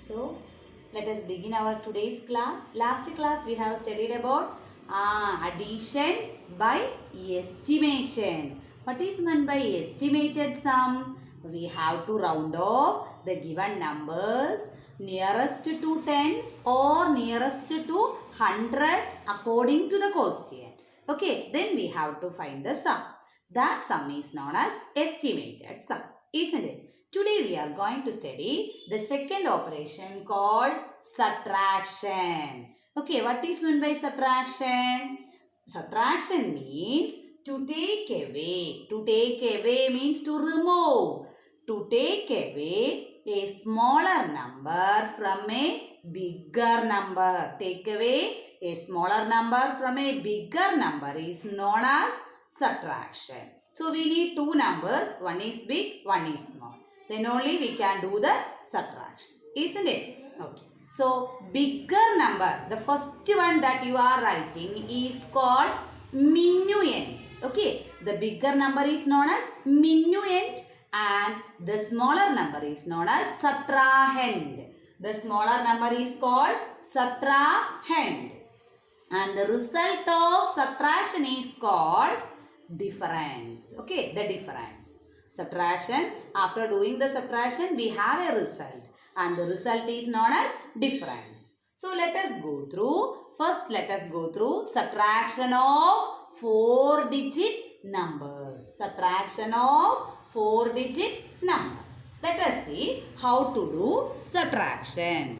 So, let us begin our today's class. Last class we have studied about addition by estimation. What is meant by estimated sum? We have to round off the given numbers nearest to tens or nearest to hundreds according to the question. Okay, then we have to find the sum. That sum is known as estimated sum, isn't it? Today we are going to study the second operation called subtraction. Okay, what is meant by subtraction? Subtraction means to take away. To take away means to remove. To take away a smaller number from a bigger number. Take away a smaller number from a bigger number is known as subtraction. So we need two numbers. One is big, one is small. Then only we can do the subtraction. Isn't it? Okay. So bigger number, the first one that you are writing is called minuend. Okay. The bigger number is known as minuend and the smaller number is known as subtrahend. The smaller number is called subtrahend. And the result of subtraction is called difference. Okay, the difference. Subtraction, after doing the subtraction, we have a result. And the result is known as difference. So, let us go through. First, let us go through subtraction of 4-digit numbers. Subtraction of 4-digit numbers. Let us see how to do subtraction.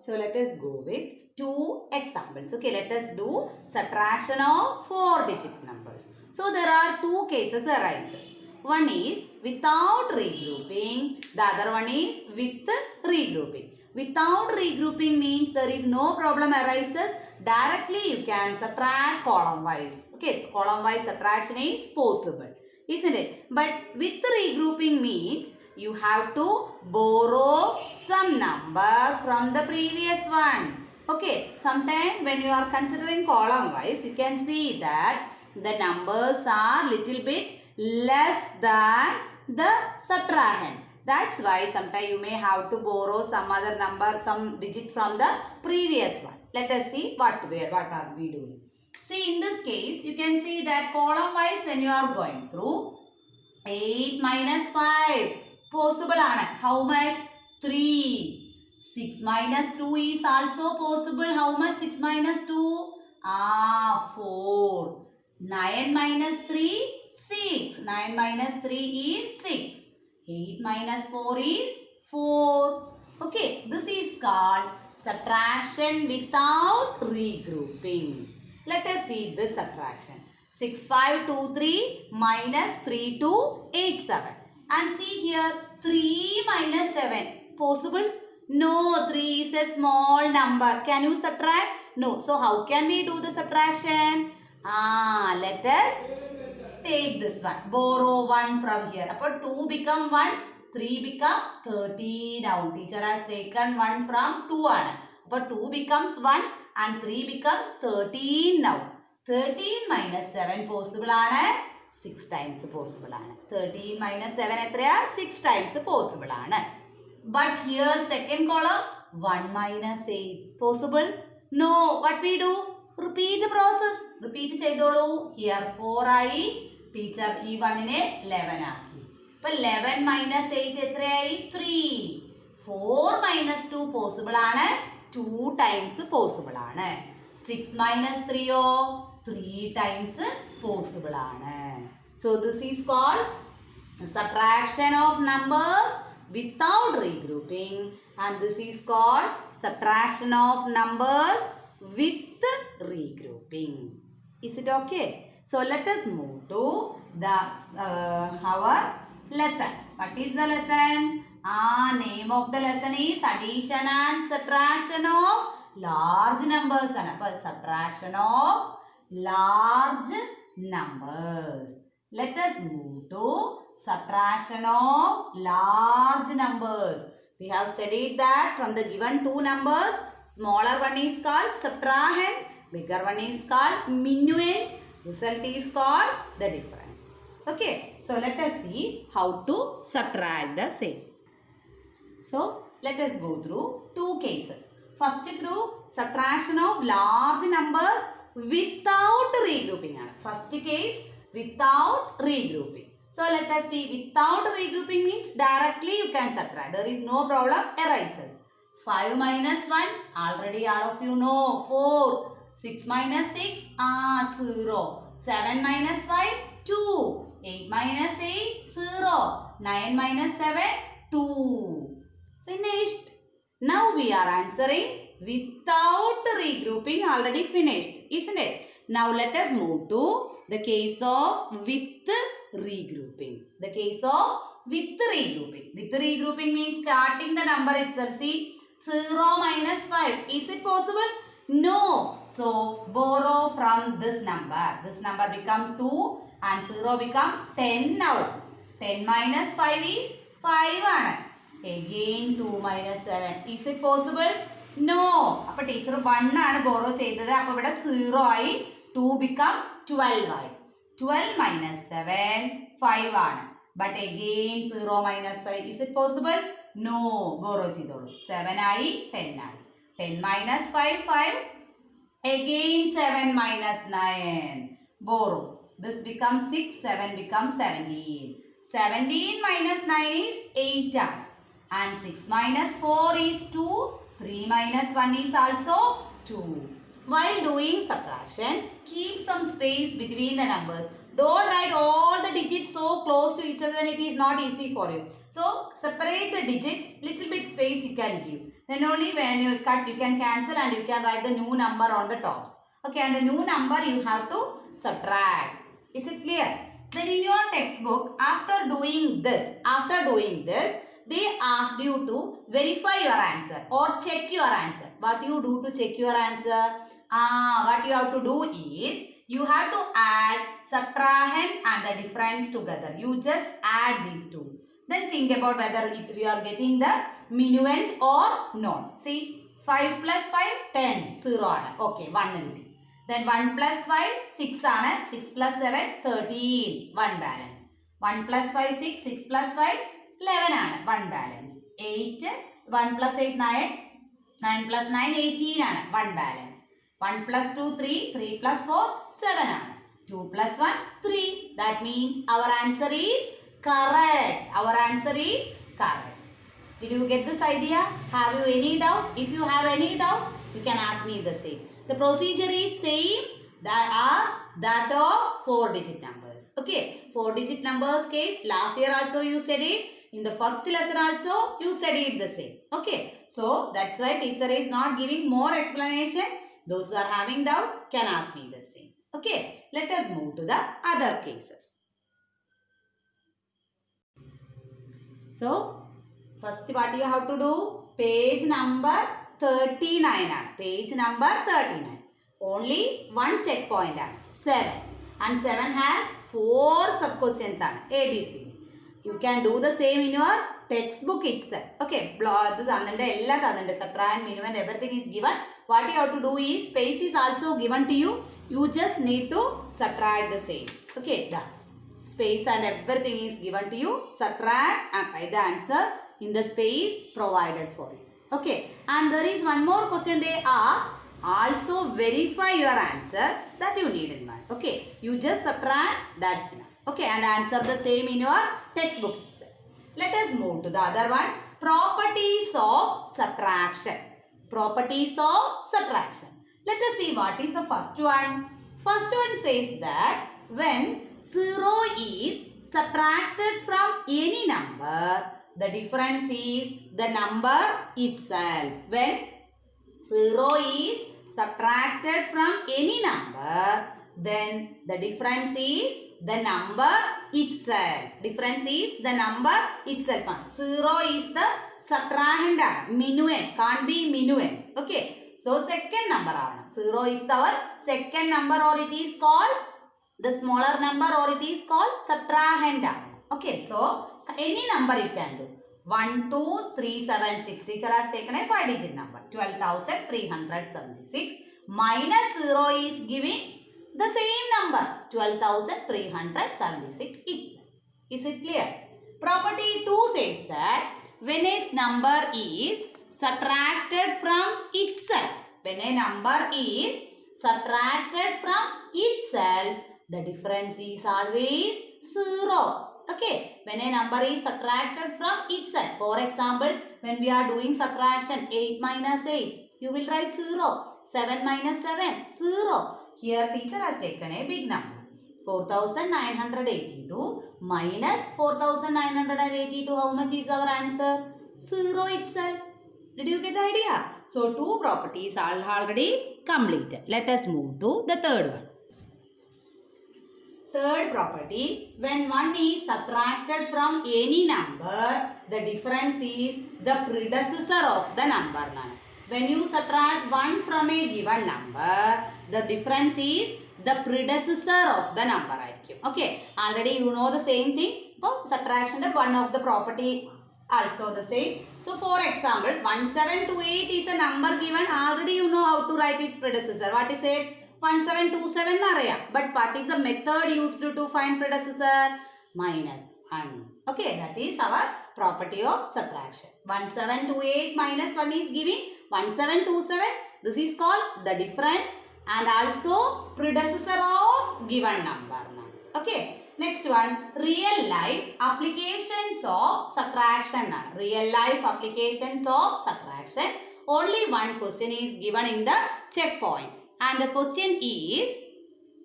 So, let us go with two examples. Okay, let us do subtraction of 4-digit numbers. So, there are two cases arises. One is without regrouping. The other one is with regrouping. Without regrouping means there is no problem arises. Directly you can subtract column wise. Okay, so column wise subtraction is possible, isn't it? But with regrouping means you have to borrow some number from the previous one. Okay, sometimes when you are considering column wise, you can see that the numbers are little bit less than the subtrahend. That's why sometimes you may have to borrow some other number, some digit from the previous one. Let us see what are we doing. See, in this case, you can see that column wise when you are going through 8 minus 5 possible. How much? 3. 6 minus 2 is also possible. How much? 6 minus 2? 4. 9 minus 3? 6. 9 minus 3 is 6. 8 minus 4 is 4. Okay, this is called subtraction without regrouping. Let us see this subtraction. 6, 5, 2, 3 minus 3, 2, 8, 7. And see here 3 minus 7. Possible? No, 3 is a small number. Can you subtract? No. So, how can we do the subtraction? Let us take this one. Borrow 1 from here. Upon 2 become 1. 3 become 13. Now, teacher has taken 1 from 2. Upon 2 becomes 1 and 3 becomes 13 now. 13 minus 7 possible 6 times possible 13 minus 7 6 times possible but here second column 1 minus 8 possible. No, what we do? Repeat the process. Repeat cheyidolu. Here 4 ആയി. Teacher ഈ 1 11 ആക്കി. അപ്പോൾ 11 minus 8 എത്രയായി? 3. 4 minus 2 possible 2 times possible 6 minus 3 3 times possible. So this is called subtraction of numbers without regrouping and this is called subtraction of numbers with regrouping. Is it okay? So let us move to the our lesson. What is the lesson? Name of the lesson is addition and subtraction of large numbers. Subtraction of large numbers. Let us move to subtraction of large numbers. We have studied that from the given two numbers, smaller one is called subtrahend, bigger one is called minuend. Result is called the difference. Okay, so let us see how to subtract the same. So let us go through two cases. First proof subtraction of large numbers without regrouping. First case without regrouping. So let us see, without regrouping means directly you can subtract. There is no problem arises. 5 minus 1, already all of you know, 4. 6 minus 6, 0. 7 minus 5, 2. 8 minus 8, 0. 9 minus 7, 2. Finished. Now we are answering without regrouping, already finished, isn't it? Now let us move to the case of with regrouping. The case of with regrouping. With regrouping means starting the number itself. See, 0 minus 5. Is it possible? No. So borrow from this number. This number become 2 and 0 become 10 now. 10 minus 5 is 5. Again 2 minus 7. Is it possible? No. Appa teacher 1 aanu borrow cheythathu. Appa ivide 0 aayi. 2 becomes 12 aayi. 12 minus 7, 5 aanu. But again 0 minus 5. Is it possible? No. Borrow cheytolu. 7 aayi, 10 aayi. 10 minus 5, 5. Again 7 minus 9. Borrow. This becomes 6, 7 becomes 17. 17 minus 9 is 8 aanu. And 6 minus 4 is 2. 3 minus 1 is also 2. While doing subtraction, keep some space between the numbers. Don't write all the digits so close to each other, and it is not easy for you. So separate the digits, little bit space you can give. Then only when you cut, you can cancel and you can write the new number on the tops. Okay, and the new number you have to subtract. Is it clear? Then in your textbook, after doing this, they asked you to verify your answer or check your answer. What you do to check your answer? What you have to do is, you have to add subtrahend and the difference together. You just add these two. Then think about whether you are getting the minuend or not. See, 5 plus 5, 10. 0 ആണ്. Okay, 1 കിട്ടി. Then 1 plus 5, 6 ആണ്. 6 plus 7, 13. 1 balance. 1 plus 5, 6. 6 plus 5, 11 ആണ്. 1 balance. 8. 1 plus 8, 9. 9 plus 9, 18 ആണ്. 1 balance. 1 plus 2, 3. 3 plus 4, 7 ആണ്. 2 plus 1, 3. That means our answer is correct. Our answer is correct. Did you get this idea? Have you any doubt? If you have any doubt, you can ask me the same. The procedure is same as that of 4-digit numbers. Okay, 4-digit numbers case, last year also you studied. In the first lesson also, you studied the same. Okay, so that's why teacher is not giving more explanation. Those who are having doubt can ask me the same. Okay, let us move to the other cases. So, first what you have to do? Page number 39. Page number 39. Only one checkpoint. 7. And 7 has 4 sub-questions. A, B, C. You can do the same in your textbook itself. Okay, subtract, minuend, everything is given. What you have to do is, space is also given to you. You just need to subtract the same. Okay, done. Space and everything is given to you. Subtract and write the answer in the space provided for you. Okay, and there is one more question they ask. Also verify your answer, that you need in mind. Okay, you just subtract, that's enough. Okay, and answer the same in your textbook itself. Let us move to the other one. Properties of subtraction. Properties of subtraction. Let us see what is the first one. First one says that when 0 is subtracted from any number, the difference is the number itself. When 0 is subtracted from any number, then the difference is the number itself. Difference is the number itself. 0 is the subtrahend. Minuend. Can't be minuend. Okay. So second number. 0 is our second number, or it is called the smaller number, or it is called subtrahend. Okay. So any number you can do. 1, 2, 3, 7, 6. Teacher has taken a 5-digit number. 12,376 minus 0 is giving the same number. 12,376 itself. Is it clear? Property 2 says that when a number is subtracted from itself. When a number is subtracted from itself, the difference is always 0. Okay, when a number is subtracted from itself. For example, when we are doing subtraction, 8 minus 8, you will write 0. 7 minus 7, 0. Here teacher has taken a big number. 4982 minus 4982, how much is our answer? 0 itself. Did you get the idea? So, two properties are already completed. Let us move to the third one. Third property, when one is subtracted from any number, the difference is the predecessor of the number. When you subtract 1 from a given number, the difference is the predecessor of the number. Okay, already you know the same thing. So, subtraction is one of the property also the same. So, for example, 1728 is a number given. Already you know how to write its predecessor. What is it? 1727 araya. But what is the method used to find predecessor? Minus 1. Okay, that is our property of subtraction. 1728 minus 1 is giving 1727. This is called the difference and also predecessor of given number. Okay, next one, real life applications of subtraction. Real life applications of subtraction. Only one question is given in the checkpoint. And the question is,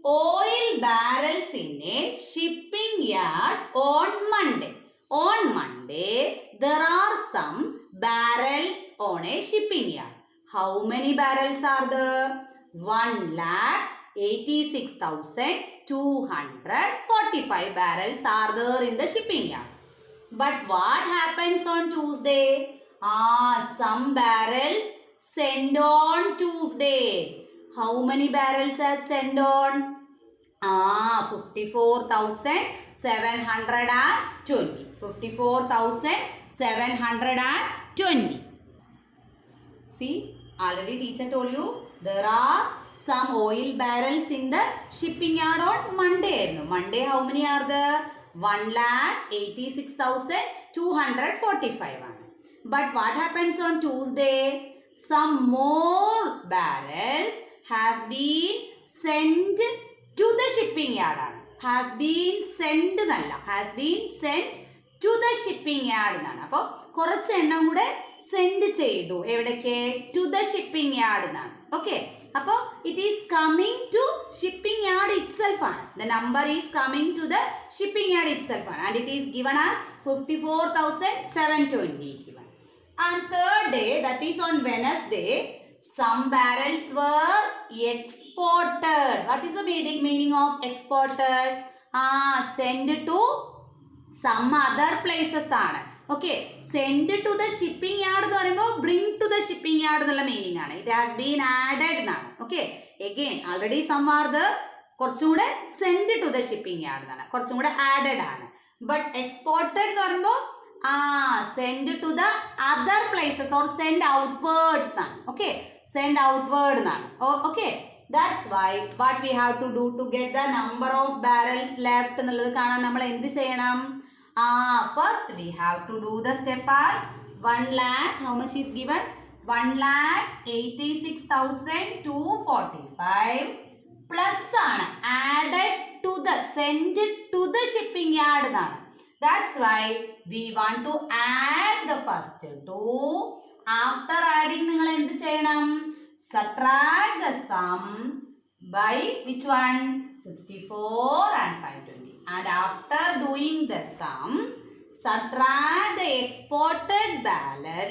oil barrels in a shipping yard on Monday. On Monday, there are some barrels on a shipping yard. How many barrels are there? 1,86,245 barrels are there in the shipping yard. But what happens on Tuesday? Some barrels send on Tuesday. How many barrels are sent on? 54,720. 54,720. See, already teacher told you there are some oil barrels in the shipping yard on Monday. Monday, how many are there? 1,86,245. But what happens on Tuesday? Some more barrels has been sent to the shipping yard. Has been sent to the shipping yard. അപ്പോൾ കുറച്ച് എണ്ണം കൂടെ send ചെയ്തു എവിടേക്ക്? To the shipping yard എന്നാണ്. Okay, അപ്പോൾ it is coming to shipping yard itself ആണ്. The number is coming to the shipping yard itself ആണ്. And it is given as 54,720 given. And third day, that is on Wednesday, some barrels were exported. What is the meaning of exported? Send to some other places. Okay, send to the shipping yard. Bring to the shipping yard. It has been added. Okay, again, already some are the send to the shipping yard. Added. But exported send to the other places or send outwards. Okay, send outward. Okay, that's why what we have to do to get the number of barrels left. First we have to do the step as 1 lakh. How much is given? 1,86,245 plus added to the send to the shipping yard. That's why we want to add the first two. After adding, subtract the sum by which one? 64 and 520. And after doing the sum, subtract the exported barrel